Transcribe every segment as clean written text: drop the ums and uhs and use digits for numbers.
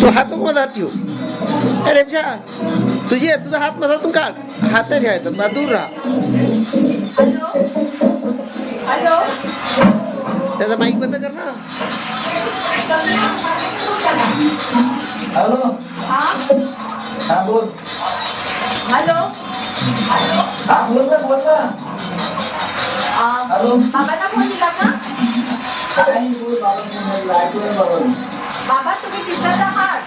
तू हात नको मधात ठेव. अरे तुझा हात मधातून काढ. हात नाही ठेवायचा, दूर राहा. त्याचा माईक बंद कर ना. हॅलो. हा बोल. हॅलो. हा बोल ना, बोल ना. हॅलो. बाबांना फोन दिला का? काही बोल बाबा, ऐकून बाबा. बाबा तुम्ही दिसत आहात.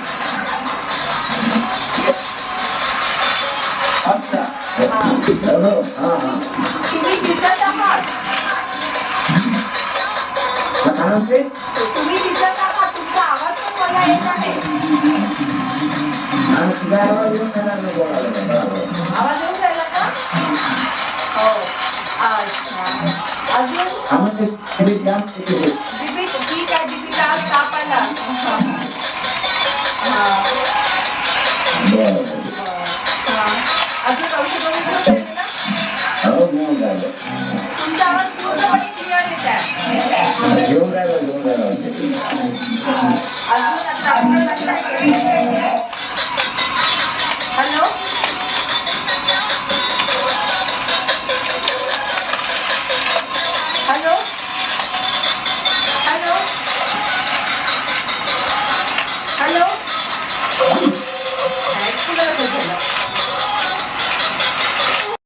अच्छा. हॅलो. हा हा. तुम्ही दिसत आहात. काय म्हणते? तुम्ही दिसत आहात. तुमचा आवाज पण मला येत आहे. तुझा आवाज येऊन येणार नाही बोलायला. आवाज येऊन राहिला का? हो. अच्छा. अजून दीपिका ताप आला. अजून औषध वगैरे घेऊन ना? हो घेऊन राहिलो. तुमचा आवाज पूर्णपणे क्लिअर येत आहे. घेऊन राहिलो. अजून आता